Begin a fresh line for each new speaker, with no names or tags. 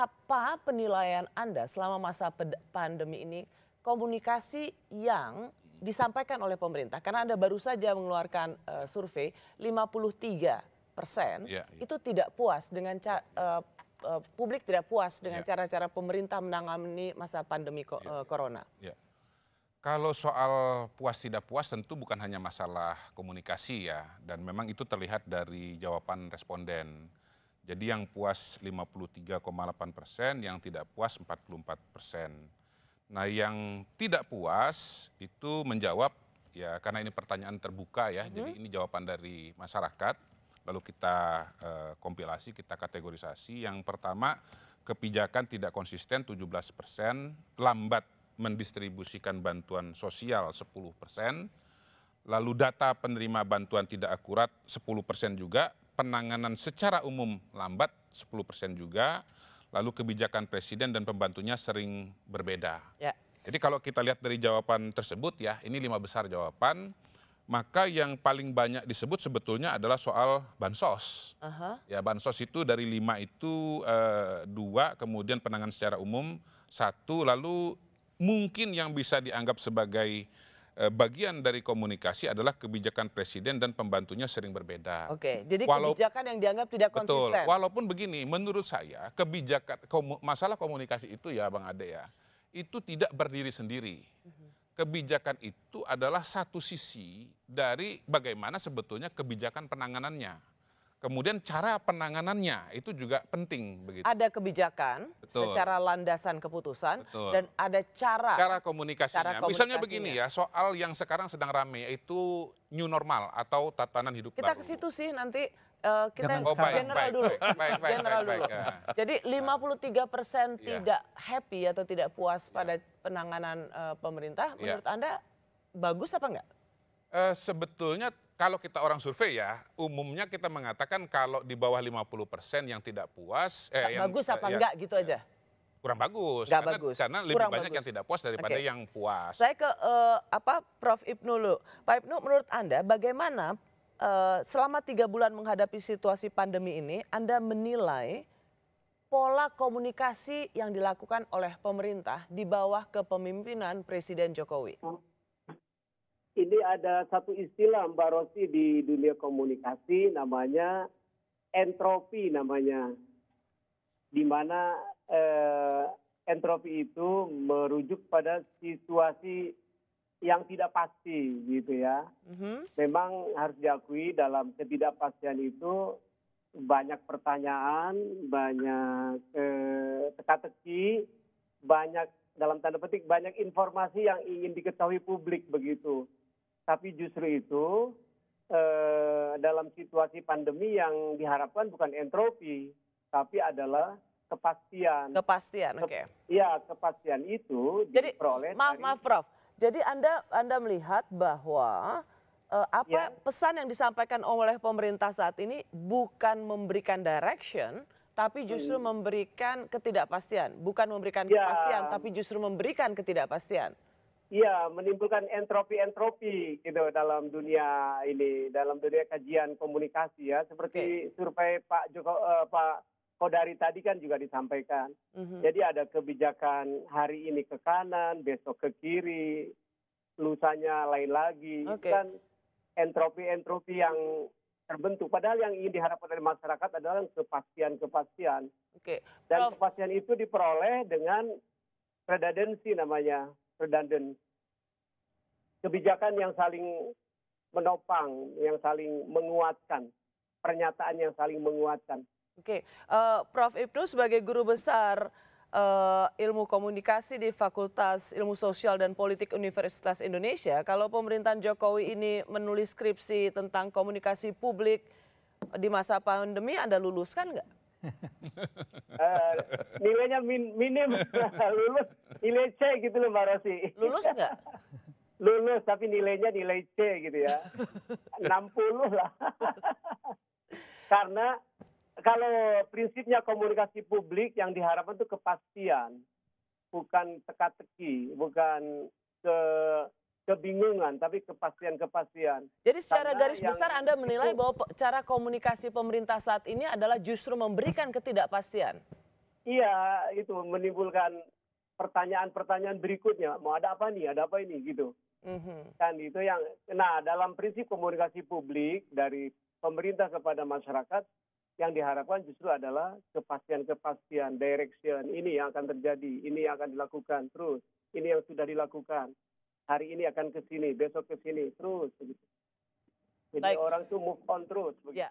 apa penilaian Anda selama masa pandemi ini komunikasi yang disampaikan oleh pemerintah? Karena Anda baru saja mengeluarkan survei 53% itu tidak puas dengan publik tidak puas dengan cara-cara pemerintah menangani masa pandemi corona.
Kalau soal puas tidak puas tentu bukan hanya masalah komunikasi ya, dan memang itu terlihat dari jawaban responden. Jadi yang puas 53,8%, yang tidak puas 44%. Nah yang tidak puas itu menjawab ya karena ini pertanyaan terbuka ya, jadi ini jawaban dari masyarakat. Lalu kita kompilasi, kita kategorisasi. Yang pertama kebijakan tidak konsisten 17%, lambat mendistribusikan bantuan sosial 10%, lalu data penerima bantuan tidak akurat 10% juga, penanganan secara umum lambat 10% juga, lalu kebijakan presiden dan pembantunya sering berbeda. Jadi kalau kita lihat dari jawaban tersebut ya, ini 5 besar jawaban, maka yang paling banyak disebut sebetulnya adalah soal bansos. Ya bansos itu dari 5 itu 2, kemudian penanganan secara umum 1, lalu mungkin yang bisa dianggap sebagai bagian dari komunikasi adalah kebijakan presiden dan pembantunya sering berbeda.
Oke, jadi kebijakan yang dianggap tidak konsisten.
Betul, walaupun begini, menurut saya kebijakan masalah komunikasi itu ya Bang Ade ya, itu tidak berdiri sendiri. Kebijakan itu adalah satu sisi dari bagaimana sebetulnya kebijakan penanganannya. Kemudian cara penanganannya itu juga penting begitu.
Ada kebijakan secara landasan keputusan dan ada cara
komunikasinya. Misalnya begini ya, soal yang sekarang sedang rame yaitu new normal atau tatanan hidup baru.
Kita ke situ sih nanti kita general dulu. Jadi 53% tidak happy atau tidak puas pada penanganan pemerintah. Menurut Anda bagus apa enggak?
Sebetulnya kalau kita orang survei ya, umumnya kita mengatakan kalau di bawah 50% yang tidak puas.
Bagus apa enggak gitu aja?
Kurang bagus. Karena lebih banyak yang tidak puas daripada yang puas.
Saya ke Prof. Ibnu dulu. Pak Ibnu, menurut Anda bagaimana selama 3 bulan menghadapi situasi pandemi ini, Anda menilai pola komunikasi yang dilakukan oleh pemerintah di bawah kepemimpinan Presiden Jokowi?
Ini ada satu istilah Mbak Rosi di dunia komunikasi namanya entropi namanya. Di mana entropi itu merujuk pada situasi yang tidak pasti gitu ya. Memang harus diakui dalam ketidakpastian itu banyak pertanyaan, banyak teka-teki, banyak dalam tanda petik banyak informasi yang ingin diketahui publik begitu. Tapi justru itu dalam situasi pandemi yang diharapkan bukan entropi, tapi adalah kepastian.
Kepastian, oke.
Iya, kepastian itu diperoleh.
Jadi maaf Prof. Jadi Anda melihat bahwa pesan yang disampaikan oleh pemerintah saat ini bukan memberikan direction, tapi justru memberikan ketidakpastian. Bukan memberikan kepastian, tapi justru memberikan ketidakpastian.
Iya, menimbulkan entropi-entropi gitu dalam dunia ini, dalam dunia kajian komunikasi ya. Seperti survei Pak Kodari tadi kan juga disampaikan. Jadi ada kebijakan hari ini ke kanan, besok ke kiri, lusanya lain lagi. Kan entropi-entropi yang terbentuk. Padahal yang ingin diharapkan dari masyarakat adalah kepastian-kepastian. Dan kepastian itu diperoleh dengan redundancy namanya. Redundant. Kebijakan yang saling menopang, yang saling menguatkan, pernyataan yang saling menguatkan.
Prof. Ibnu sebagai guru besar ilmu komunikasi di Fakultas Ilmu Sosial dan Politik Universitas Indonesia, kalau pemerintahan Jokowi ini menulis skripsi tentang komunikasi publik di masa pandemi, Anda luluskan nggak?
Nilainya minim, lulus nilai C gitu loh Mbak Rosi.
Lulus nggak?
Lulus tapi nilainya nilai C gitu ya. 60 lah. Karena kalau prinsipnya komunikasi publik yang diharapkan itu kepastian, bukan teka-teki, bukan kebingungan, tapi kepastian-kepastian.
Jadi secara garis besar Anda menilai bahwa cara komunikasi pemerintah saat ini adalah justru memberikan ketidakpastian?
iya itu menimbulkan pertanyaan-pertanyaan berikutnya, mau ada apa nih, ada apa ini gitu.
Mhm.
Kan itu yang, nah dalam prinsip komunikasi publik dari pemerintah kepada masyarakat, yang diharapkan justru adalah kepastian-kepastian, direction, ini yang akan terjadi, ini yang akan dilakukan terus, ini yang sudah dilakukan, hari ini akan ke sini, besok ke sini, terus begitu. Jadi
Baik,
orang tuh move on terus begitu.
ya.